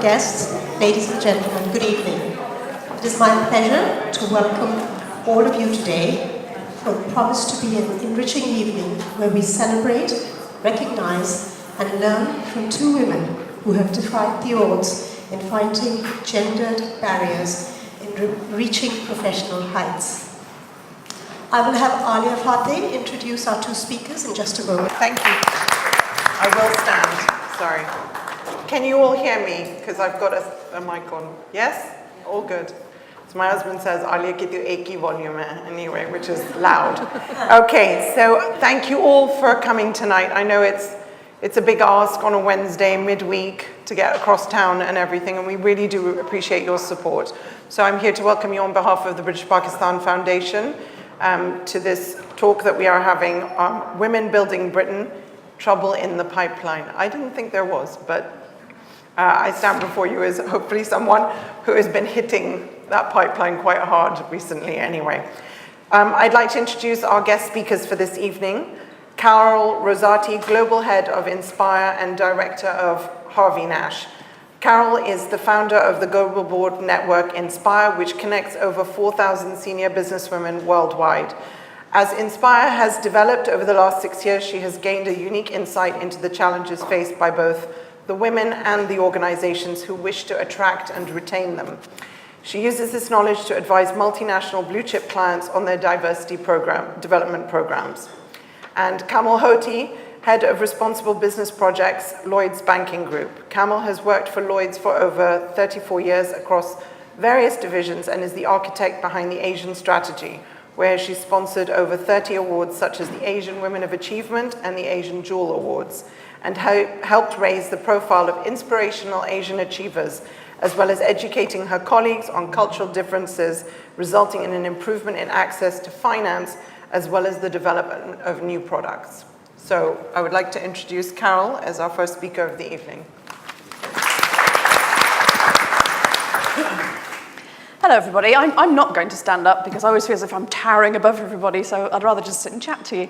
honored guests, ladies and gentlemen, good evening. It is my pleasure to welcome all of you today for what promise to be an enriching evening where we celebrate, recognize, and learn from two women who have defied the odds in fighting gendered barriers in reaching professional heights. I will have Alia Fateh introduce our two speakers in just a moment. Thank you. I will stand. Sorry. Can you all hear me? Because I've got a mic on. Yes? All good. So my husband says, Alia, get your एक volume anyway, which is loud. Okay, so thank you all for coming tonight. I know it's a big ask on a Wednesday, midweek, to get across town and everything, and we really do appreciate your support. So I'm here to welcome you on behalf of the British Pakistan Foundation to this talk that we are having on Women Building Britain, Trouble in the Pipeline. I didn't think there was, but I stand before you as hopefully someone who has been hitting that pipeline quite hard recently anyway. I'd like to introduce our guest speakers for this evening. Carol Rosati, Global Head of Inspire and Director of Harvey Nash. Carol is the founder of the global board network Inspire, which connects over 4,000 senior businesswomen worldwide. As Inspire has developed over the last 6 years, she has gained a unique insight into the challenges faced by both the women and the organizations who wish to attract and retain them. She uses this knowledge to advise multinational blue-chip clients on their diversity development programs. And Kamal Hoti, Head of Responsible Business Projects, Lloyds Banking Group. Kamal has worked for Lloyds for over 34 years across various divisions and is the architect behind the Asian Strategy, where she sponsored over 30 awards such as the Asian Women of Achievement and the Asian Jewel Awards, and helped raise the profile of inspirational Asian achievers, as well as educating her colleagues on cultural differences, resulting in an improvement in access to finance, as well as the development of new products. So I would like to introduce Carol as our first speaker of the evening. Hello, everybody. I'm not going to stand up because I always feel as if I'm towering above everybody, so I'd rather just sit and chat to you.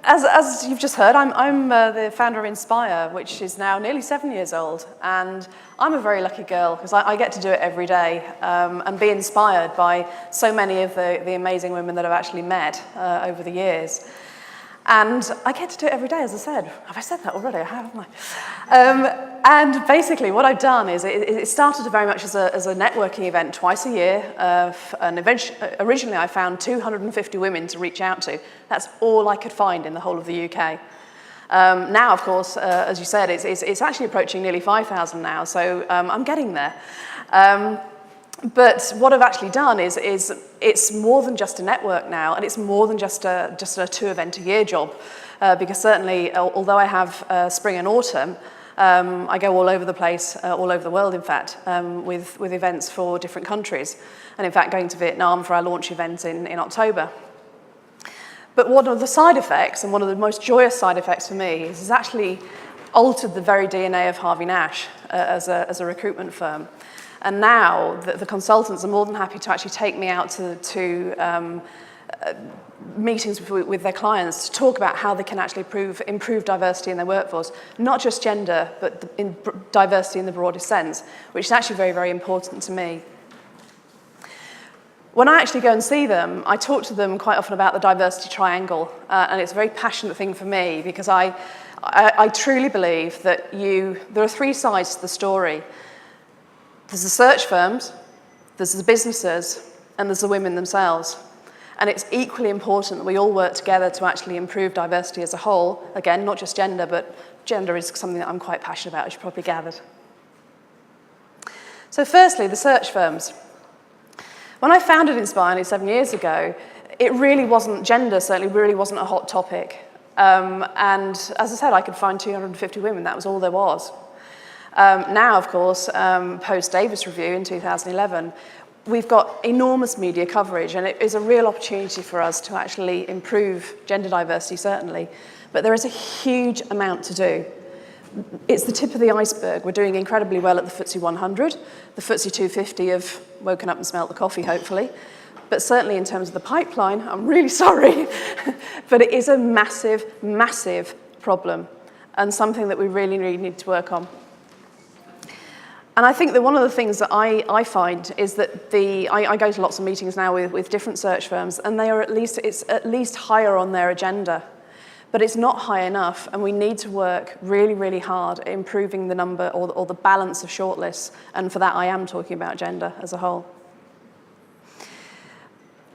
As you've just heard, I'm the founder of Inspire, which is now nearly 7 years old, and I'm a very lucky girl because I get to do it every day and be inspired by so many of the amazing women that I've actually met over the years. And I get to do it every day, as I said. Have I said that already? I have, haven't I? And basically what I've done is it started very much as a networking event twice a year. Originally I found 250 women to reach out to. That's all I could find in the whole of the UK. Now, of course, as you said, it's actually approaching nearly 5,000 now, so I'm getting there. But what I've actually done is it's more than just a network now, and it's more than just a 2-event-a-year job, because certainly, although I have spring and autumn, I go all over the place, all over the world, in fact, with events for different countries, and in fact going to Vietnam for our launch event in October. But one of the side effects, and one of the most joyous side effects for me, is it's actually altered the very DNA of Harvey Nash as a recruitment firm. And now the consultants are more than happy to actually take me out to meetings with their clients to talk about how they can actually improve diversity in their workforce, not just gender, but diversity in the broadest sense, which is actually very, very important to me. When I actually go and see them, I talk to them quite often about the diversity triangle, and it's a very passionate thing for me because I truly believe that there are 3 sides to the story. There's the search firms, there's the businesses, and there's the women themselves. And it's equally important that we all work together to actually improve diversity as a whole. Again, not just gender, but gender is something that I'm quite passionate about, as you probably gathered. So firstly, the search firms. When I founded Inspire nearly 7 years ago, gender certainly really wasn't a hot topic. And as I said, I could find 250 women, that was all there was. Now, of course, post-Davis Review in 2011, we've got enormous media coverage, and it is a real opportunity for us to actually improve gender diversity, certainly. But there is a huge amount to do. It's the tip of the iceberg. We're doing incredibly well at the FTSE 100. The FTSE 250 have woken up and smelt the coffee, hopefully. But certainly in terms of the pipeline, I'm really sorry, but it is a massive, massive problem and something that we really, really need to work on. And I think that one of the things that I find is that I go to lots of meetings now with different search firms, and it's at least higher on their agenda. But it's not high enough, and we need to work really, really hard at improving the number or the balance of shortlists. And for that, I am talking about gender as a whole.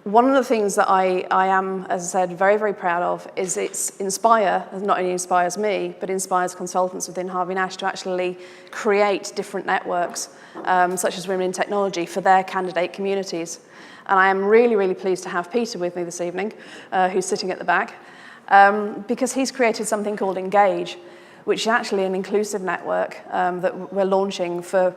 One of the things that I am, as I said, very, very proud of is Inspire not only inspires me, but inspires consultants within Harvey Nash to actually create different networks, such as Women in Technology, for their candidate communities. And I am really, really pleased to have Peter with me this evening, who's sitting at the back, because he's created something called Engage, which is actually an inclusive network that we're launching for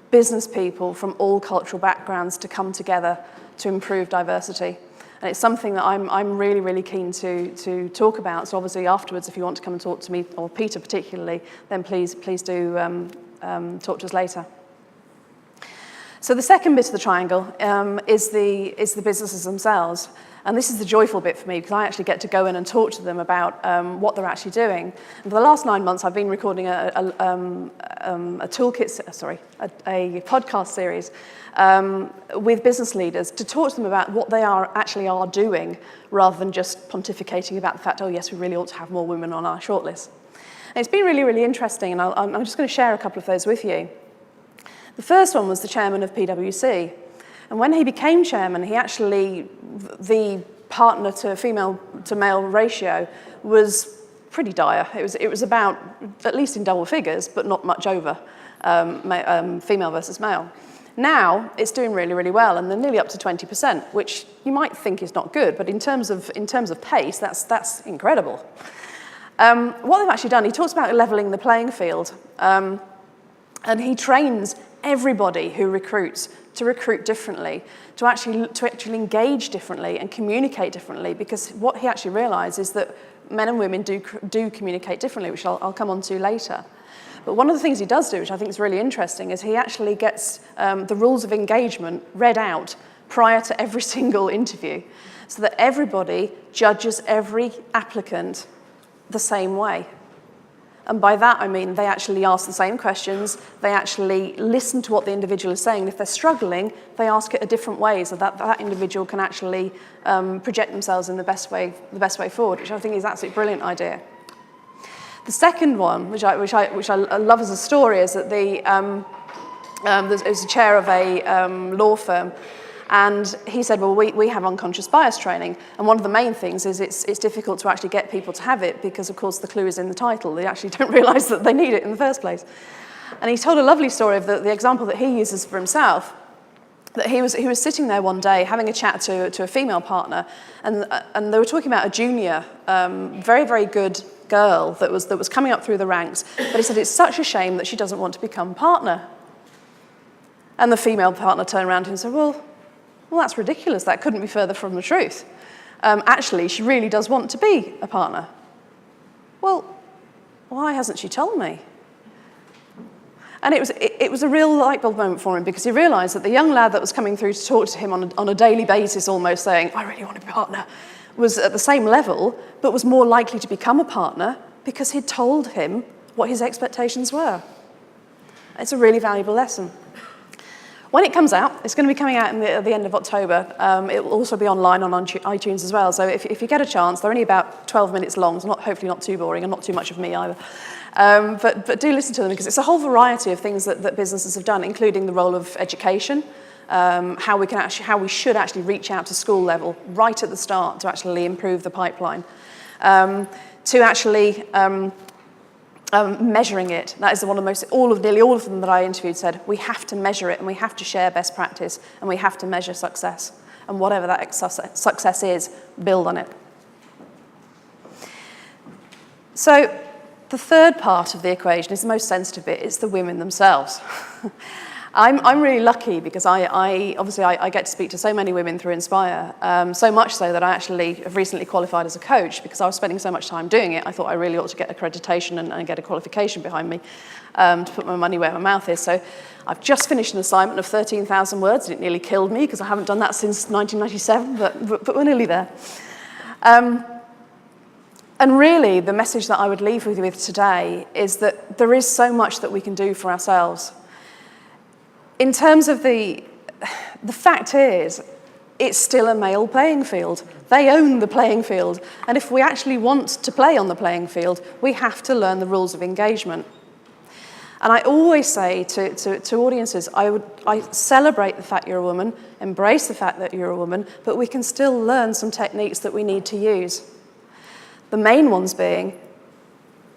business people from all cultural backgrounds to come together to improve diversity. And it's something that I'm really, really keen to talk about. So obviously afterwards, if you want to come and talk to me, or Peter particularly, then please do talk to us later. So the second bit of the triangle is the businesses themselves. And this is the joyful bit for me, because I actually get to go in and talk to them about what they're actually doing. And for the last 9 months, I've been recording a podcast series with business leaders to talk to them about what they actually are doing, rather than just pontificating about the fact, oh yes, we really ought to have more women on our shortlist. And it's been really, really interesting, and I'm just going to share a couple of those with you. The first one was the chairman of PwC. And when he became chairman, the partner to female to male ratio was pretty dire. It was about, at least in double figures, but not much over female versus male. Now it's doing really, really well, and they're nearly up to 20%, which you might think is not good, but in terms of pace, that's incredible. What they've actually done, he talks about leveling the playing field, and he trains everybody who recruits to recruit differently, to actually engage differently and communicate differently, because what he actually realised is that men and women do communicate differently, which I'll come on to later. But one of the things he does do, which I think is really interesting, is he actually gets the rules of engagement read out prior to every single interview, so that everybody judges every applicant the same way. And by that, I mean they actually ask the same questions, they actually listen to what the individual is saying. If they're struggling, they ask it a different way, so that individual can actually project themselves in the best way forward, which I think is an absolutely brilliant idea. The second one, which I love as a story, is that there's a chair of a law firm, and he said, well, we have unconscious bias training, and one of the main things is it's difficult to actually get people to have it, because of course the clue is in the title. They actually don't realise that they need it in the first place. And he told a lovely story of the example that he uses for himself, that he was sitting there one day having a chat to a female partner, and they were talking about a junior, very, very good girl that was coming up through the ranks, but he said it's such a shame that she doesn't want to become partner. And the female partner turned around to him and said, well, that's ridiculous. That couldn't be further from the truth. Actually, she really does want to be a partner. Well, why hasn't she told me? And it was a real light bulb moment for him, because he realised that the young lad that was coming through to talk to him on a daily basis, almost saying, I really want to be a partner, was at the same level, but was more likely to become a partner because he'd told him what his expectations were. It's a really valuable lesson. When it comes out, it's going to be coming out at the end of October. It will also be online on iTunes as well. So if you get a chance, they're only about 12 minutes long, so hopefully not too boring and not too much of me either. But do listen to them, because it's a whole variety of things that businesses have done, including the role of education, how we should actually reach out to school level right at the start to actually improve the pipeline, to actually measuring it. That is one of the most, nearly all of them that I interviewed said, we have to measure it, and we have to share best practice, and we have to measure success. And whatever that success is, build on it. So the third part of the equation is the most sensitive bit. It's the women themselves. I'm really lucky, because I get to speak to so many women through Inspire, so much so that I actually have recently qualified as a coach, because I was spending so much time doing it. I thought I really ought to get accreditation and get a qualification behind me to put my money where my mouth is. So I've just finished an assignment of 13,000 words, and it nearly killed me, because I haven't done that since 1997, but we're nearly there. And really, the message that I would leave with you with today is that there is so much that we can do for ourselves. in terms of the fact is, it's still a male playing field. They own the playing field. And if we actually want to play on the playing field, we have to learn the rules of engagement. And I always say to audiences, I celebrate the fact you're a woman, embrace the fact that you're a woman, but we can still learn some techniques that we need to use. The main ones being,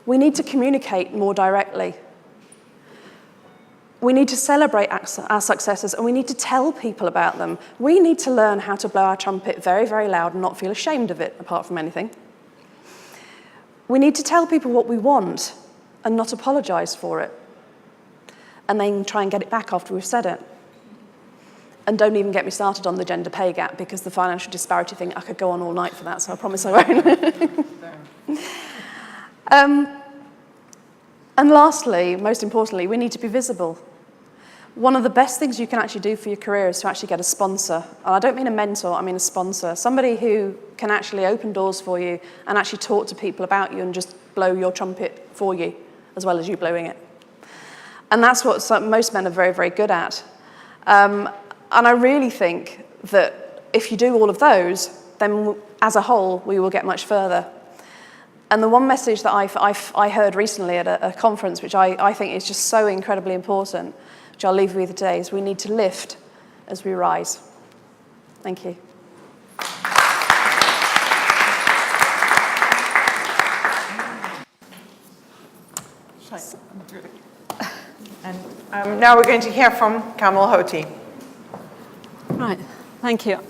we need to communicate more directly. We need to celebrate our successes, and we need to tell people about them. We need to learn how to blow our trumpet very, very loud and not feel ashamed of it, apart from anything. We need to tell people what we want and not apologise for it, and then try and get it back after we've said it. And don't even get me started on the gender pay gap, because the financial disparity thing, I could go on all night for that, so I promise I won't. And lastly, most importantly, we need to be visible. One of the best things you can actually do for your career is to actually get a sponsor. And I don't mean a mentor, I mean a sponsor. Somebody who can actually open doors for you and actually talk to people about you and just blow your trumpet for you, as well as you blowing it. And that's what most men are very, very good at. And I really think that if you do all of those, then as a whole, we will get much further. And the one message that I heard recently at a conference, which I think is just so incredibly important, which I'll leave with you today, is we need to lift as we rise. Thank you. And now we're going to hear from Kamal Hoti. Right, thank you.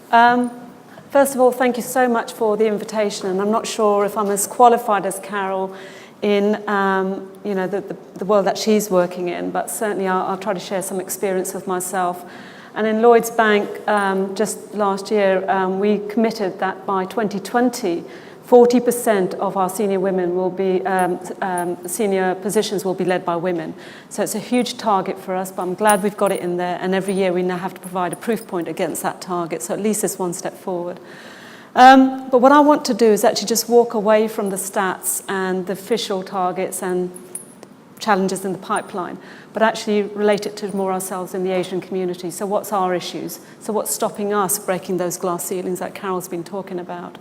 First of all, thank you so much for the invitation, and I'm not sure if I'm as qualified as Carol in the world that she's working in, but certainly I'll try to share some experience with myself. And in Lloyds Bank, just last year, we committed that by 2020, 40% of our senior women will be, senior positions will be led by women. So it's a huge target for us, but I'm glad we've got it in there, and every year we now have to provide a proof point against that target, so at least it's one step forward. But what I want to do is actually just walk away from the stats and the official targets and challenges in the pipeline, but actually relate it to more ourselves in the Asian community. So what's our issues? So what's stopping us breaking those glass ceilings that Carol's been talking about?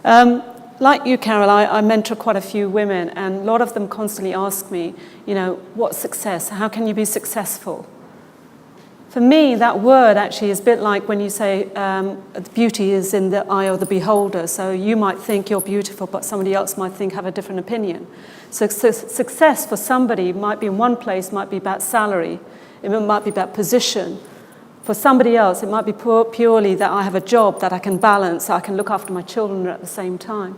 Like you, Carol, I mentor quite a few women, and a lot of them constantly ask me, what's success? How can you be successful? For me, that word actually is a bit like when you say beauty is in the eye of the beholder. So you might think you're beautiful, but somebody else might have a different opinion. So success for somebody might be in one place, might be about salary, it might be about position. For somebody else, it might be purely that I have a job that I can balance, so I can look after my children at the same time.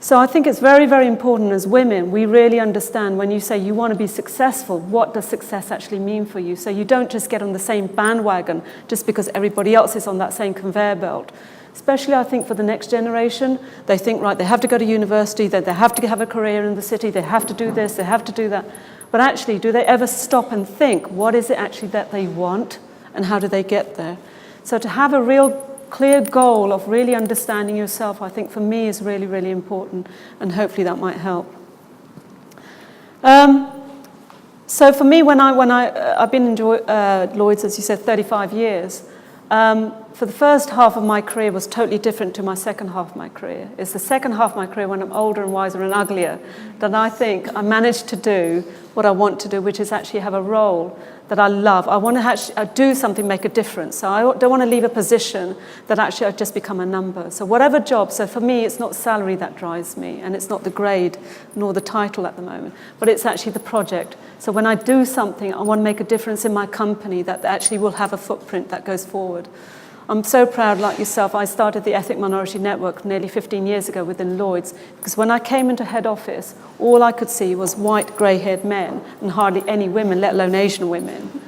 So I think it's very, very important as women, we really understand when you say you want to be successful, what does success actually mean for you? So you don't just get on the same bandwagon just because everybody else is on that same conveyor belt. Especially, I think, for the next generation, they think, right, they have to go to university, they have to have a career in the city, they have to do this, they have to do that. But actually, do they ever stop and think, what is it actually that they want? And how do they get there? So to have a real clear goal of really understanding yourself, I think for me is really, really important, and hopefully that might help. So for me, I've been in Lloyds, as you said, 35 years. For the first half of my career was totally different to my second half of my career. It's the second half of my career when I'm older and wiser and uglier that I think I managed to do what I want to do, which is actually have a role that I love. I want to actually do something, make a difference. So I don't want to leave a position that actually I've just become a number. So whatever job, so for me, it's not salary that drives me, and it's not the grade nor the title at the moment, but it's actually the project. So when I do something, I want to make a difference in my company that actually will have a footprint that goes forward. I'm so proud, like yourself, I started the Ethnic Minority Network nearly 15 years ago within Lloyds, because when I came into head office, all I could see was white, grey-haired men and hardly any women, let alone Asian women.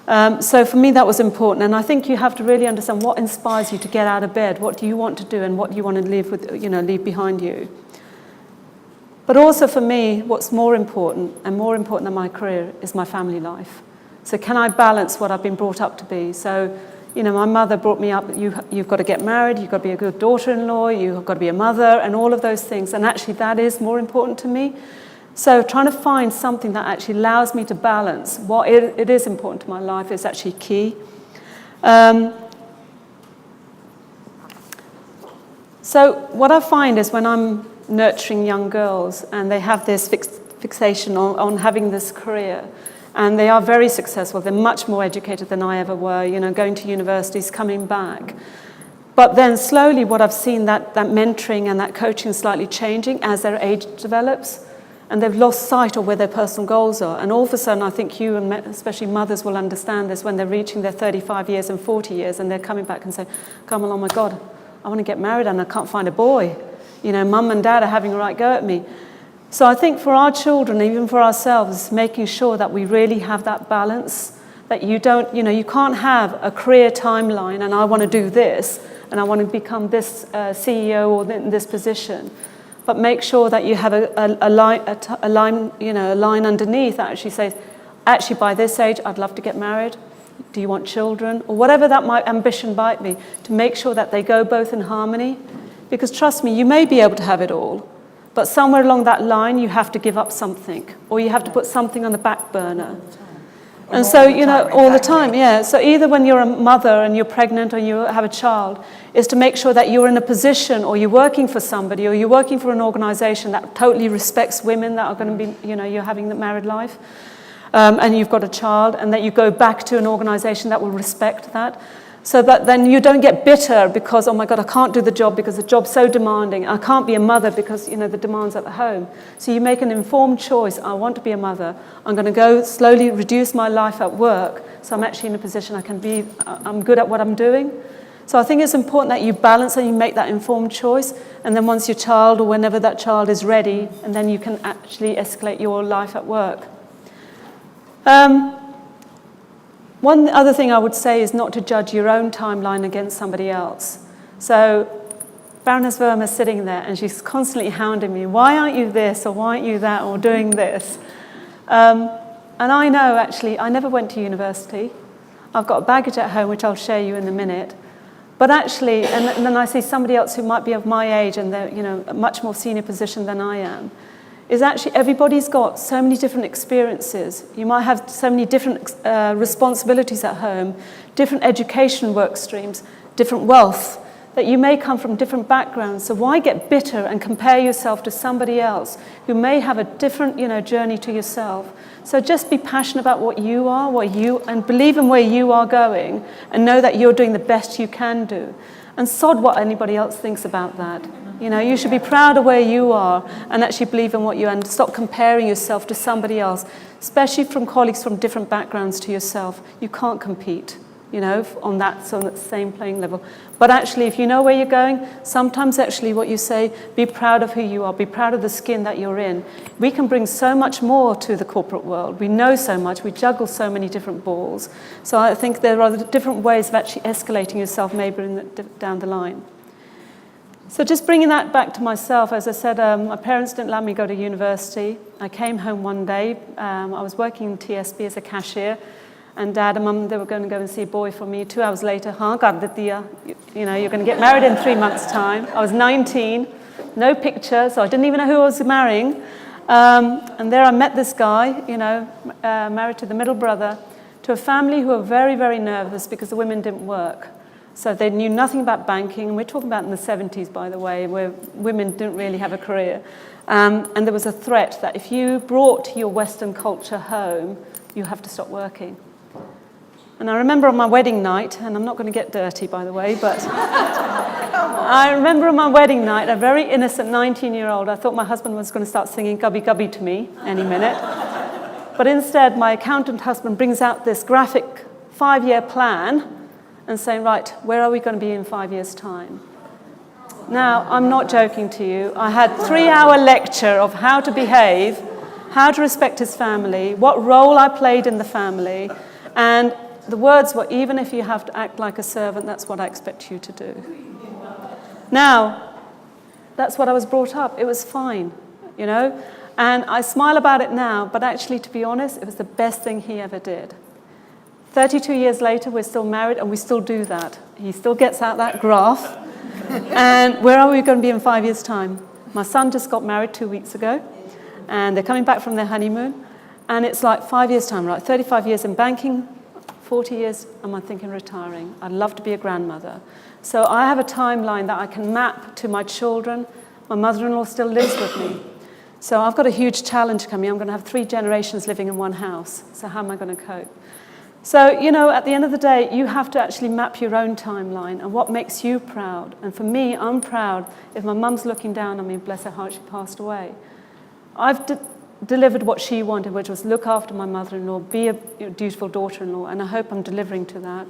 So for me, that was important. And I think you have to really understand what inspires you to get out of bed, what do you want to do, and what do you want to leave behind you. But also for me, what's more important, and more important than my career, is my family life. So can I balance what I've been brought up to be? So, my mother brought me up, you've got to get married, you've got to be a good daughter-in-law, you've got to be a mother, and all of those things. And actually, that is more important to me. So trying to find something that actually allows me to balance what it is important to my life is actually key. So what I find is when I'm nurturing young girls and they have this fixation on having this career, and they are very successful, they're much more educated than I ever were, going to universities, coming back. But then slowly what I've seen that mentoring and that coaching is slightly changing as their age develops, and they've lost sight of where their personal goals are. And all of a sudden, I think you and especially mothers will understand this when they're reaching their 35 years and 40 years and they're coming back and saying, Kamal, oh my God, I want to get married and I can't find a boy. Mum and dad are having a right go at me. So I think for our children, even for ourselves, making sure that we really have that balance, that you don't, you can't have a career timeline and I want to do this and I want to become this CEO or in this position. But make sure that you have a line underneath that actually says, actually by this age, I'd love to get married. Do you want children? Or whatever that ambition might be, to make sure that they go both in harmony. Because trust me, you may be able to have it all, but somewhere along that line, you have to give up something, or you have to put something on the back burner. And so, all the time, yeah. So either when you're a mother and you're pregnant or you have a child, is to make sure that you're in a position or you're working for somebody or you're working for an organization that totally respects women that are going to be, you're having the married life, and you've got a child, and that you go back to an organization that will respect that. So that then you don't get bitter because, oh my God, I can't do the job because the job's so demanding. I can't be a mother because, the demands at the home. So you make an informed choice. I want to be a mother. I'm going to go slowly reduce my life at work so I'm actually in a position I'm good at what I'm doing. So I think it's important that you balance and you make that informed choice. And then once your child or whenever that child is ready, and then you can actually escalate your life at work. One other thing I would say is not to judge your own timeline against somebody else. So Baroness Verma is sitting there and she's constantly hounding me, why aren't you this or why aren't you that or doing this? And I know actually I never went to university. I've got a baggage at home which I'll share you in a minute. But actually, and then I see somebody else who might be of my age and they're a much more senior position than I am, is actually everybody's got so many different experiences. You might have so many different responsibilities at home, different education work streams, different wealth, that you may come from different backgrounds. So why get bitter and compare yourself to somebody else who may have a different journey to yourself? So just be passionate about what you are, and believe in where you are going, and know that you're doing the best you can do. And sod what anybody else thinks about that. You should be proud of where you are and actually believe in what you are, and stop comparing yourself to somebody else, especially from colleagues from different backgrounds to yourself. You can't compete, on that same playing level. But actually, if you know where you're going, sometimes actually what you say, be proud of who you are, be proud of the skin that you're in. We can bring so much more to the corporate world. We know so much, we juggle so many different balls. So I think there are different ways of actually escalating yourself maybe down the line. So just bringing that back to myself, as I said, my parents didn't let me go to university. I came home one day. I was working in TSB as a cashier, and Dad and Mum, they were going to go and see a boy for me. 2 hours later, you're going to get married in 3 months' time. I was 19, no picture, so I didn't even know who I was marrying. And there I met this guy, married to the middle brother, to a family who were very, very nervous because the women didn't work. So they knew nothing about banking, and we're talking about in the 70s, by the way, where women didn't really have a career. And there was a threat that if you brought your Western culture home, you have to stop working. And I remember on my wedding night, and I'm not going to get dirty, by the way, but I remember on my wedding night, a very innocent 19-year-old, I thought my husband was going to start singing Gubby Gubby to me any minute. But instead, my accountant husband brings out this graphic 5-year plan and saying, right, where are we going to be in 5 years' time? Now, I'm not joking to you. I had a 3-hour lecture of how to behave, how to respect his family, what role I played in the family, and the words were, even if you have to act like a servant, that's what I expect you to do. Now, that's what I was brought up. It was fine, and I smile about it now, but actually, to be honest, it was the best thing he ever did. 32 years later, we're still married, and we still do that. He still gets out that graph. And where are we going to be in 5 years' time? My son just got married 2 weeks ago. And they're coming back from their honeymoon. And it's like 5 years' time, right? 35 years in banking, 40 years, am I thinking retiring? I'd love to be a grandmother. So I have a timeline that I can map to my children. My mother-in-law still lives with me. So I've got a huge challenge coming. I'm going to have 3 generations living in one house. So how am I going to cope? So, you know, at the end of the day, you have to actually map your own timeline and what makes you proud. And for me, I'm proud if my mum's looking down on me, bless her heart, she passed away. I've delivered what she wanted, which was look after my mother-in-law, be a dutiful daughter-in-law, and I hope I'm delivering to that.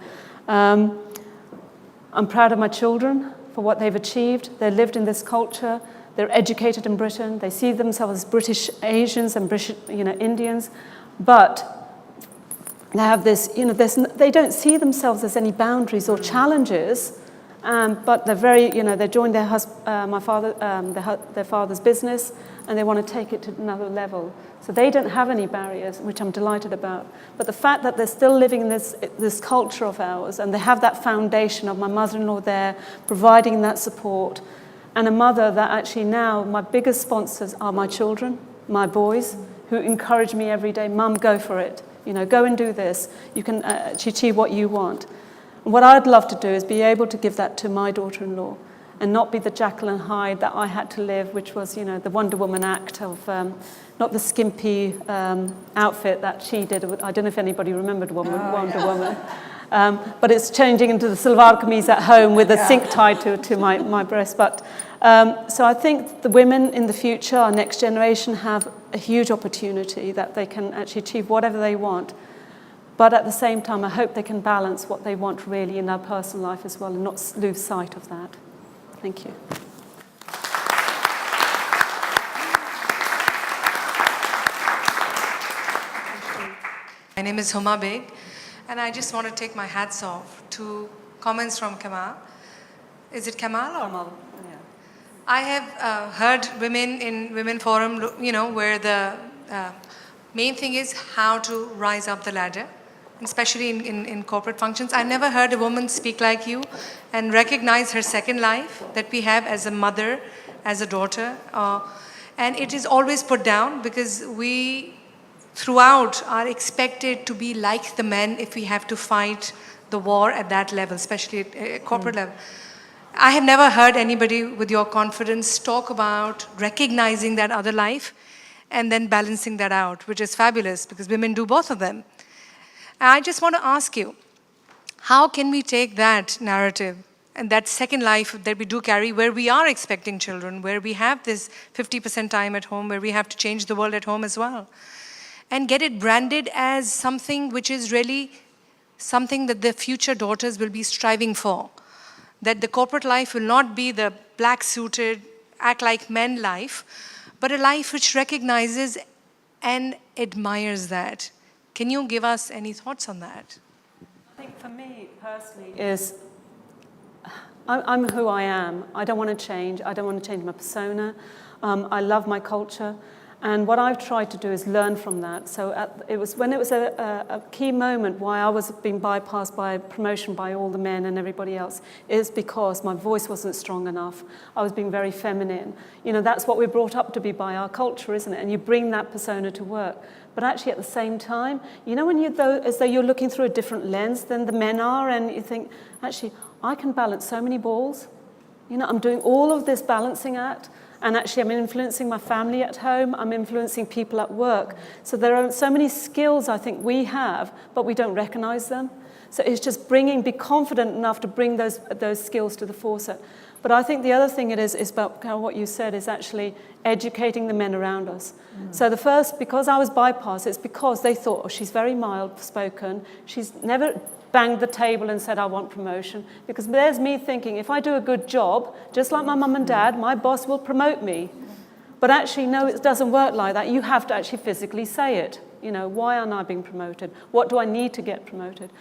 I'm proud of my children for what they've achieved. They lived in this culture. They're educated in Britain. They see themselves as British Asians and British, Indians, but they have this, they don't see themselves as any boundaries or challenges, but they're very, they joined their father's business, and they want to take it to another level. So they don't have any barriers, which I'm delighted about. But the fact that they're still living in this culture of ours, and they have that foundation of my mother-in-law there, providing that support, and a mother that actually now, my biggest sponsors are my children, my boys, who encourage me every day, Mum, go for it. Go and do this. You can achieve what you want. And what I'd love to do is be able to give that to my daughter-in-law and not be the Jekyll and Hyde that I had to live, which was, the Wonder Woman act of not the skimpy outfit that she did. I don't know if anybody remembered Wonder Woman. But it's changing into the salwar kameez at home with a sink tied to my breast. But so I think the women in the future, our next generation, have a huge opportunity that they can actually achieve whatever they want. But at the same time, I hope they can balance what they want really in their personal life as well and not lose sight of that. Thank you. My name is Huma Beg, and I just want to take my hats off to comments from Kamal. Is it Kamal or? Kamal, yeah. I have heard women in Women Forum, where the main thing is how to rise up the ladder, especially in corporate functions. I never heard a woman speak like you and recognize her second life that we have as a mother, as a daughter. And it is always put down because we throughout are expected to be like the men if we have to fight the war at that level, especially at corporate level. I have never heard anybody with your confidence talk about recognizing that other life and then balancing that out, which is fabulous because women do both of them. And I just want to ask you, how can we take that narrative and that second life that we do carry, where we are expecting children, where we have this 50% time at home, where we have to change the world at home as well, and get it branded as something which is really something that the future daughters will be striving for? That the corporate life will not be the black-suited, act-like-men life, but a life which recognizes and admires that. Can you give us any thoughts on that? I think for me, personally, is I'm who I am. I don't want to change. I don't want to change my persona. I love my culture. And what I've tried to do is learn from that. So it was a key moment why I was being bypassed by promotion by all the men and everybody else is because my voice wasn't strong enough. I was being very feminine. That's what we're brought up to be by our culture, isn't it? And you bring that persona to work. But actually at the same time, when as though you're looking through a different lens than the men are, and you think, actually, I can balance so many balls. I'm doing all of this balancing act. And actually, I'm influencing my family at home. I'm influencing people at work. So there are so many skills I think we have, but we don't recognize them. So it's just be confident enough to bring those skills to the forefront. But I think the other thing it is about kind of what you said is actually educating the men around us. So because I was bypassed, it's because they thought, oh, she's very mild-spoken. She's never banged the table and said, I want promotion. Because there's me thinking, if I do a good job, just like my mum and dad, my boss will promote me. But actually, no, it doesn't work like that. You have to actually physically say it. Why aren't I being promoted? What do I need to get promoted?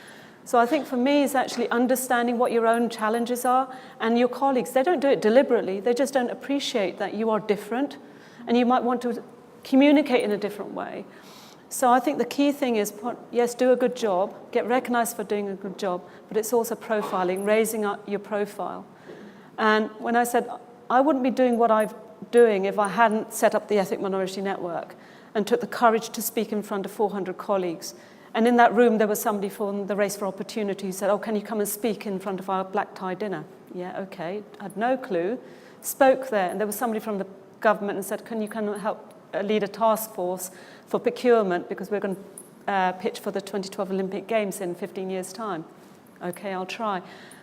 So I think for me, it's actually understanding what your own challenges are. And your colleagues, they don't do it deliberately. They just don't appreciate that you are different. And you might want to communicate in a different way. So I think the key thing is, yes, do a good job, get recognized for doing a good job, but it's also profiling, raising up your profile. And when I said, I wouldn't be doing what I've doing if I hadn't set up the Ethnic Minority Network and took the courage to speak in front of 400 colleagues. And in that room, there was somebody from the Race for Opportunity who said, oh, can you come and speak in front of our black tie dinner? Yeah, okay. I had no clue. Spoke there, and there was somebody from the government and said, can you come and help lead a task force for procurement because we're going to pitch for the 2012 Olympic Games in 15 years' time. Okay, I'll try.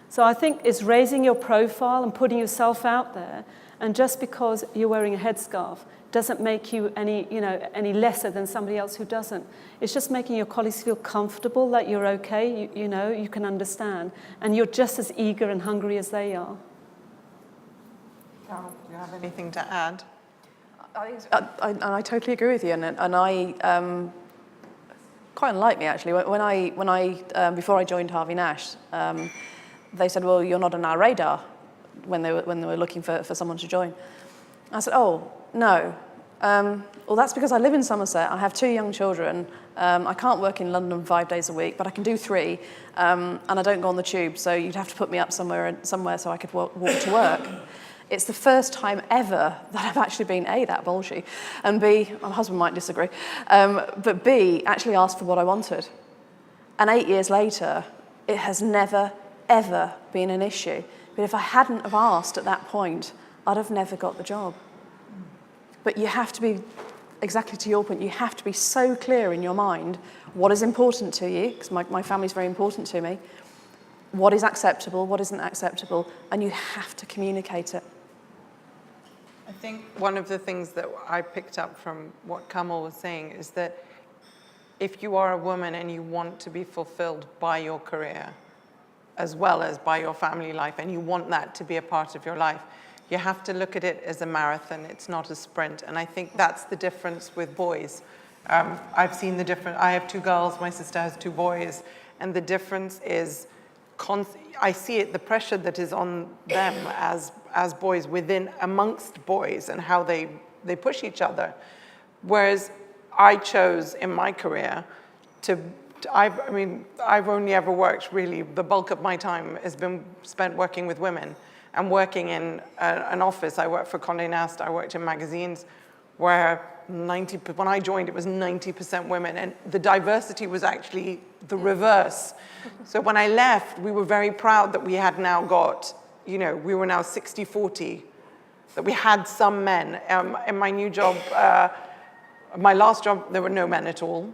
So I think it's raising your profile and putting yourself out there, and just because you're wearing a headscarf doesn't make you any lesser than somebody else who doesn't. It's just making your colleagues feel comfortable that you're okay, you can understand, and you're just as eager and hungry as they are. Carol, do you have anything to add? I totally agree with you, and I quite unlike me actually. When I before I joined Harvey Nash, they said, "Well, you're not on our radar," when they were looking for someone to join. I said, "Oh no, well that's because I live in Somerset. I have 2 young children. I can't work in London 5 days a week, but I can do 3, and I don't go on the tube. So you'd have to put me up somewhere so I could walk to work." It's the first time ever that I've actually been A, that bolshy, and B, my husband might disagree, but B, actually asked for what I wanted. And 8 years later, it has never, ever been an issue. But if I hadn't have asked at that point, I'd have never got the job. But you have to be, exactly to your point, you have to be so clear in your mind what is important to you, because my family's very important to me, what is acceptable, what isn't acceptable, and you have to communicate it. I think one of the things that I picked up from what Kamal was saying is that if you are a woman and you want to be fulfilled by your career, as well as by your family life, and you want that to be a part of your life, you have to look at it as a marathon. It's not a sprint. And I think that's the difference with boys. I've seen the difference. I have 2 girls, my sister has 2 boys, and the difference is I see it, the pressure that is on them as boys amongst boys, and how they push each other. Whereas I chose in my career I've only ever worked, really, the bulk of my time has been spent working with women and working in an office. I worked for Condé Nast, I worked in magazines where when I joined, it was 90% women, and the diversity was actually the reverse. So when I left, we were very proud that we had now got, we were now 60-40, that we had some men. In my new job, my last job, there were no men at all.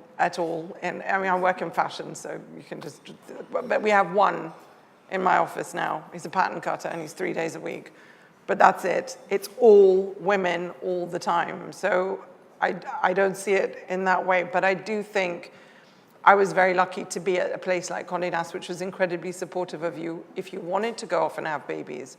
And I work in fashion, so you can but we have one in my office now. He's a pattern cutter, and he's 3 days a week. But that's it. It's all women all the time. So I don't see it in that way. But I do think I was very lucky to be at a place like Condé Nast, which was incredibly supportive of you if you wanted to go off and have babies.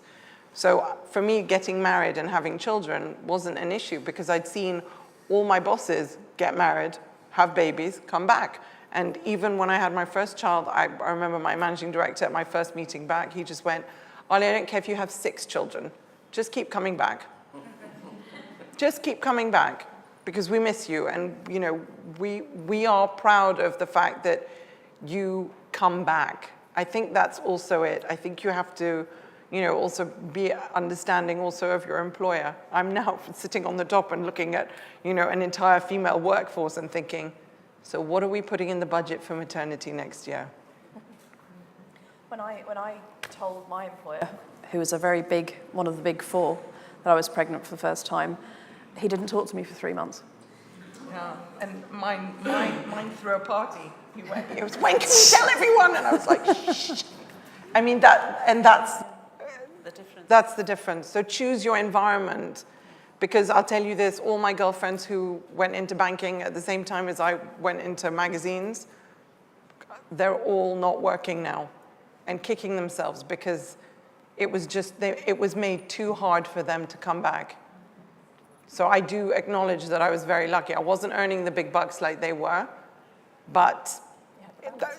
So for me, getting married and having children wasn't an issue, because I'd seen all my bosses get married, have babies, come back. And even when I had my first child, I remember my managing director at my first meeting back, he just went, "Ollie, I don't care if you have 6 children. Just keep coming back. Just keep coming back, because we miss you. And we are proud of the fact that you come back." I think that's also it. I think you have to, also be understanding also of your employer. I'm now sitting on the top and looking at, an entire female workforce and thinking, so what are we putting in the budget for maternity next year? When I told my employer, who was one of the big 4, that I was pregnant for the first time, he didn't talk to me for 3 months. Yeah, and mine threw a party. He was, "When can we tell everyone?" And I was like, "Shh." I mean, that's the difference. That's the difference. So choose your environment, because I'll tell you this, all my girlfriends who went into banking at the same time as I went into magazines, they're all not working now and kicking themselves, because it was made too hard for them to come back. So I do acknowledge that I was very lucky. I wasn't earning the big bucks like they were, but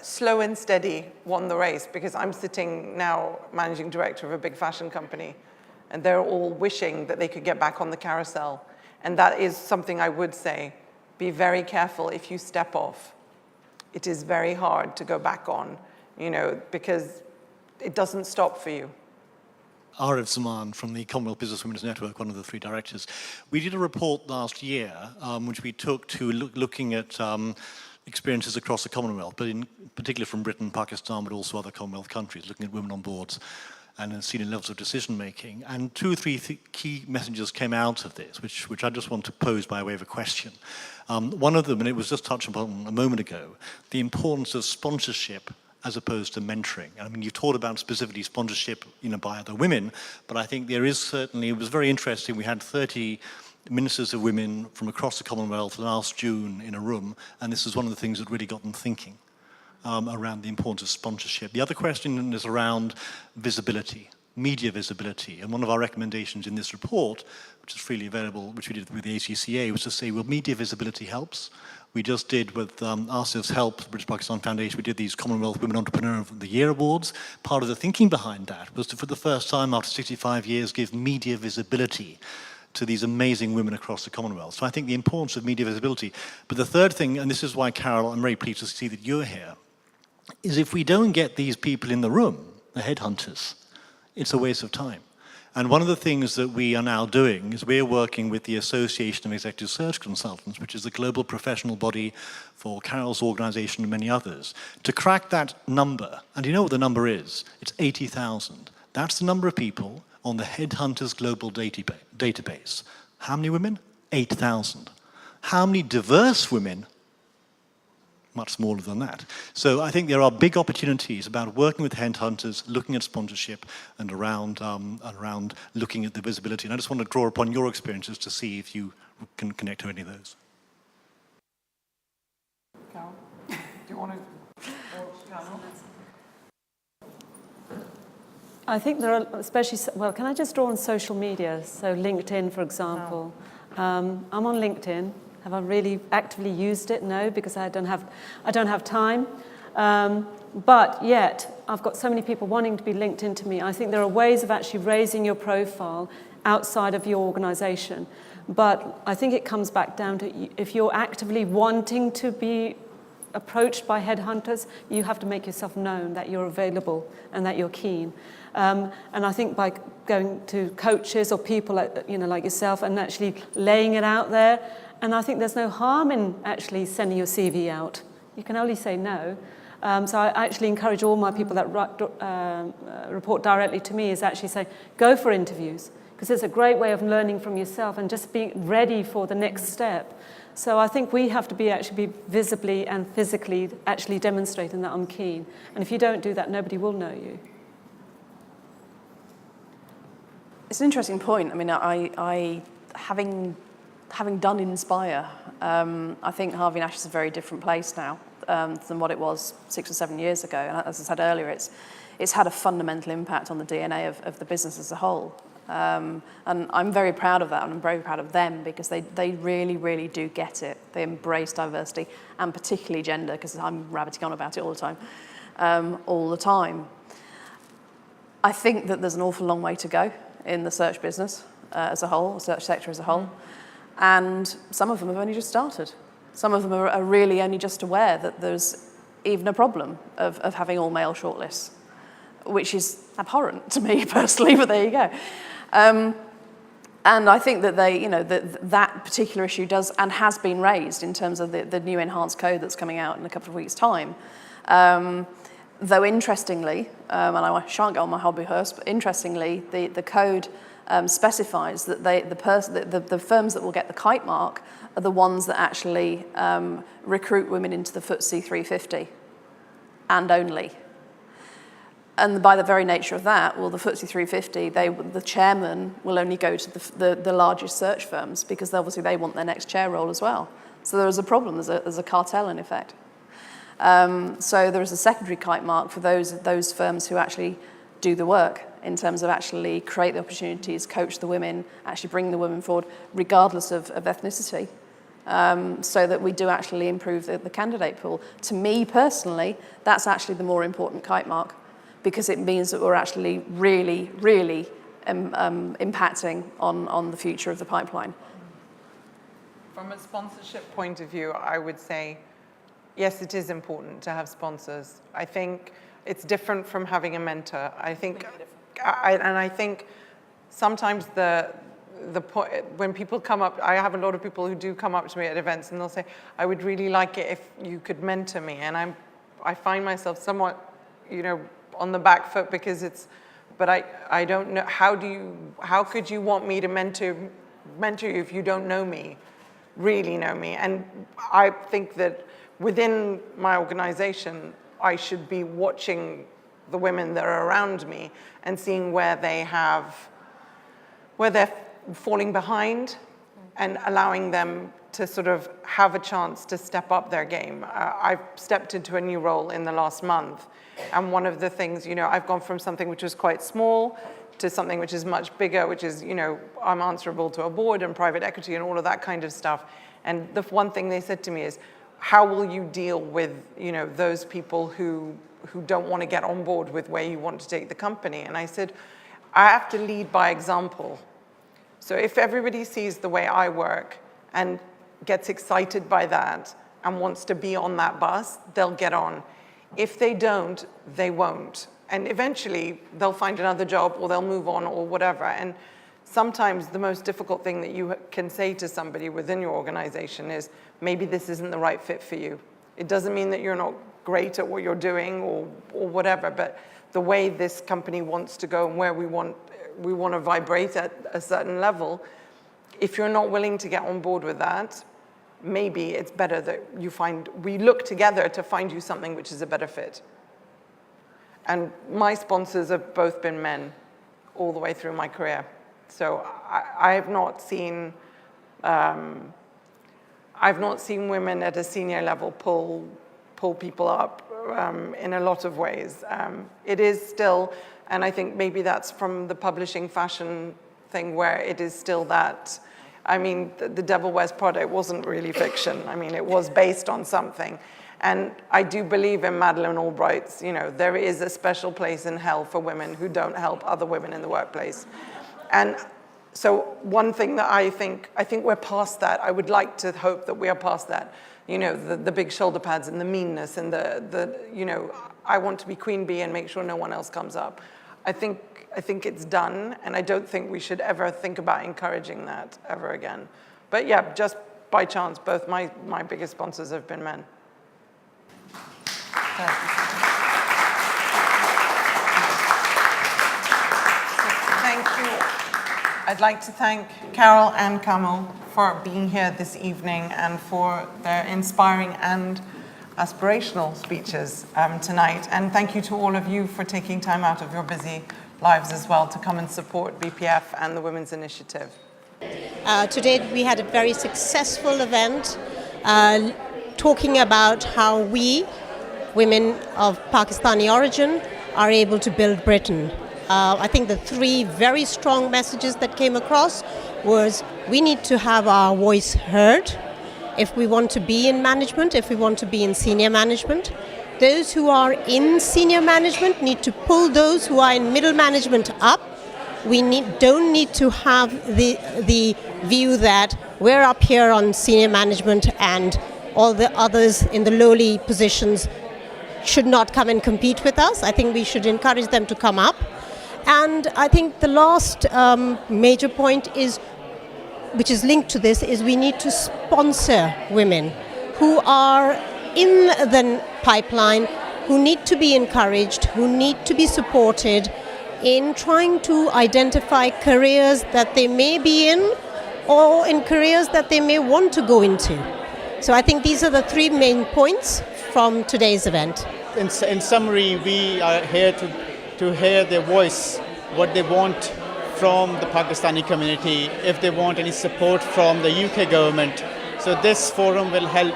slow and steady won the race, because I'm sitting now managing director of a big fashion company, and they're all wishing that they could get back on the carousel. And that is something I would say, be very careful if you step off. It is very hard to go back on, because it doesn't stop for you. Arif Zaman from the Commonwealth Business Women's Network, one of the 3 directors. We did a report last year, which we took to looking at experiences across the Commonwealth, but in particular from Britain, Pakistan, but also other Commonwealth countries, looking at women on boards and senior levels of decision making. And 2 or 3 key messages came out of this, which I just want to pose by way of a question. One of them, and it was just touched upon a moment ago, the importance of sponsorship as opposed to mentoring. I mean, you've talked about specifically sponsorship, by other women, but I think there is certainly, it was very interesting, we had 30 ministers of women from across the Commonwealth last June in a room, and this is one of the things that really got them thinking around the importance of sponsorship. The other question is around visibility, media visibility, and one of our recommendations in this report, which is freely available, which we did with the ACCA, was to say, well, media visibility helps. We just did with ASIF's help, the British Pakistan Foundation, we did these Commonwealth Women Entrepreneur of the Year Awards. Part of the thinking behind that was to, for the first time after 65 years, give media visibility to these amazing women across the Commonwealth. So I think the importance of media visibility. But the third thing, and this is why, Carol, I'm very pleased to see that you're here, is if we don't get these people in the room, the headhunters, it's a waste of time. And one of the things that we are now doing is we're working with the Association of Executive Search Consultants, which is the global professional body for Carol's organization and many others, to crack that number. And you know what the number is? It's 80,000. That's the number of people on the Headhunters Global Database. How many women? 8,000. How many diverse women? Much smaller than that. So I think there are big opportunities about working with headhunters, looking at sponsorship, and around looking at the visibility. And I just want to draw upon your experiences to see if you can connect to any of those. Carol, do you want to? I think there are, especially, well, can I just draw on social media? So LinkedIn, for example. I'm on LinkedIn. Have I really actively used it? No, because I don't have time. But yet, I've got so many people wanting to be linked into me. I think there are ways of actually raising your profile outside of your organization. But I think it comes back down to if you're actively wanting to be approached by headhunters, you have to make yourself known that you're available and that you're keen. And I think by going to coaches or people like yourself and actually laying it out there, and I think there's no harm in actually sending your CV out. You can only say no. So I actually encourage all my people that report directly to me is actually say, go for interviews, because it's a great way of learning from yourself and just being ready for the next step. So I think we have to be visibly and physically actually demonstrating that I'm keen. And if you don't do that, nobody will know you. It's an interesting point. I mean, I having done Inspire, I think Harvey Nash is a very different place now than what it was 6 or 7 years ago. And as I said earlier, it's had a fundamental impact on the DNA of the business as a whole. And I'm very proud of that, and I'm very proud of them, because they really, really do get it. They embrace diversity, and particularly gender, because I'm rabbiting on about it all the time. I think that there's an awful long way to go in the search business as a whole, the search sector as a whole. And some of them have only just started. Some of them are really only just aware that there's even a problem of having all male shortlists, which is abhorrent to me personally, but there you go. And I think that that particular issue does and has been raised in terms of the new enhanced code that's coming out in a couple of weeks' time. Though interestingly, and I shan't go on my hobby horse, but interestingly, the code specifies that the firms that will get the kite mark are the ones that actually recruit women into the FTSE 350 and only. And by the very nature of that, well, the FTSE 350, the chairman will only go to the largest search firms, because obviously they want their next chair role as well. So there is a problem, there's a cartel in effect. So there is a secondary kite mark for those firms who actually do the work in terms of actually create the opportunities, coach the women, actually bring the women forward, regardless of ethnicity, so that we do actually improve the candidate pool. To me personally, that's actually the more important kite mark, because it means that we're actually really, really impacting on the future of the pipeline. From a sponsorship point of view, I would say, yes, it is important to have sponsors. I think it's different from having a mentor. I think And I think sometimes when people come up, I have a lot of people who do come up to me at events and they'll say, I would really like it if you could mentor me. And I find myself somewhat, on the back foot because but I don't know, how could you want me to mentor you if you don't know me, really know me? And I think that within my organization, I should be watching the women that are around me and seeing where they're falling behind and allowing them to sort of have a chance to step up their game. I've stepped into a new role in the last month. And one of the things, I've gone from something which was quite small to something which is much bigger, which is, I'm answerable to a board and private equity and all of that kind of stuff. And the one thing they said to me is, how will you deal with, those people who don't want to get on board with where you want to take the company? And I said, I have to lead by example. So if everybody sees the way I work and gets excited by that and wants to be on that bus, they'll get on. If they don't, they won't. And eventually, they'll find another job or they'll move on or whatever. And sometimes the most difficult thing that you can say to somebody within your organization is, maybe this isn't the right fit for you. It doesn't mean that you're not great at what you're doing or whatever, but the way this company wants to go and where we want to vibrate at a certain level, if you're not willing to get on board with that, maybe it's better that we look together to find you something which is a better fit. And my sponsors have both been men all the way through my career. So I have not seen women at a senior level pull people up in a lot of ways. It is still, and I think maybe that's from the publishing fashion thing where it is still that. I mean, the Devil Wears Prada, it wasn't really fiction. I mean, it was based on something. And I do believe in Madeleine Albright's, there is a special place in hell for women who don't help other women in the workplace. And so one thing that I think we're past that. I would like to hope that we are past that. The big shoulder pads and the meanness and I want to be queen bee and make sure no one else comes up. I think it's done, and I don't think we should ever think about encouraging that ever again. But yeah, just by chance, both my biggest sponsors have been men. Thank you. I'd like to thank Carol and Kamal for being here this evening and for their inspiring and aspirational speeches tonight. And thank you to all of you for taking time out of your busy lives as well to come and support BPF and the Women's Initiative. Today we had a very successful event talking about how we, women of Pakistani origin, are able to build Britain. I think the three very strong messages that came across was we need to have our voice heard if we want to be in management, if we want to be in senior management. Those who are in senior management need to pull those who are in middle management up. We don't need to have the view that we're up here on senior management and all the others in the lowly positions should not come and compete with us. I think we should encourage them to come up. And I think the last major point is, which is linked to this, is we need to sponsor women who are in the pipeline, who need to be encouraged, who need to be supported in trying to identify careers that they may be in or in careers that they may want to go into. So I think these are the three main points from today's event. In summary, we are here to hear their voice, what they want from the Pakistani community, if they want any support from the UK government. So this forum will help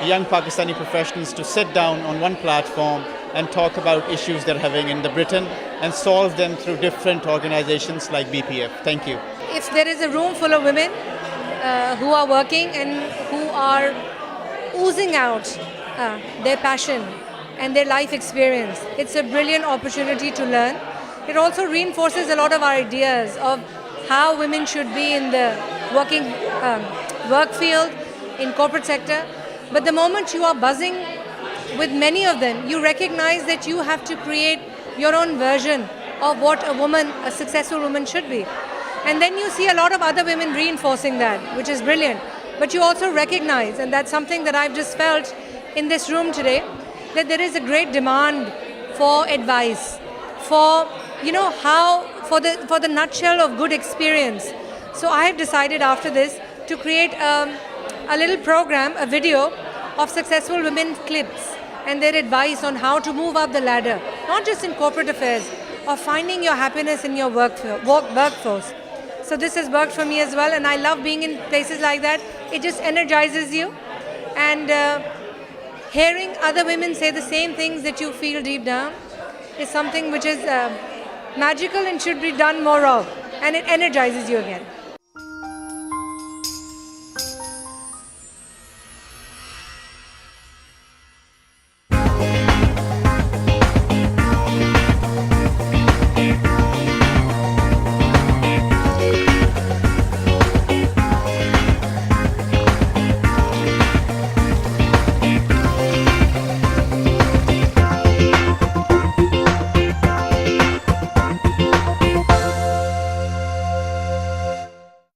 young Pakistani professionals to sit down on one platform and talk about issues they're having in Britain and solve them through different organizations like BPF. Thank you. If there is a room full of women who are working and who are oozing out their passion and their life experience, it's a brilliant opportunity to learn. It also reinforces a lot of our ideas of how women should be in the working work field, in corporate sector. But the moment you are buzzing with many of them, you recognize that you have to create your own version of what a successful woman should be. And then you see a lot of other women reinforcing that, which is brilliant. But you also recognize, and that's something that I've just felt in this room today, that there is a great demand for advice, for, for the nutshell of good experience. So I have decided after this to create a little program, a video of successful women clips and their advice on how to move up the ladder, not just in corporate affairs, or finding your happiness in your workforce. So this has worked for me as well, and I love being in places like that. It just energizes you, and hearing other women say the same things that you feel deep down is something which is magical and should be done more of, and it energizes you again.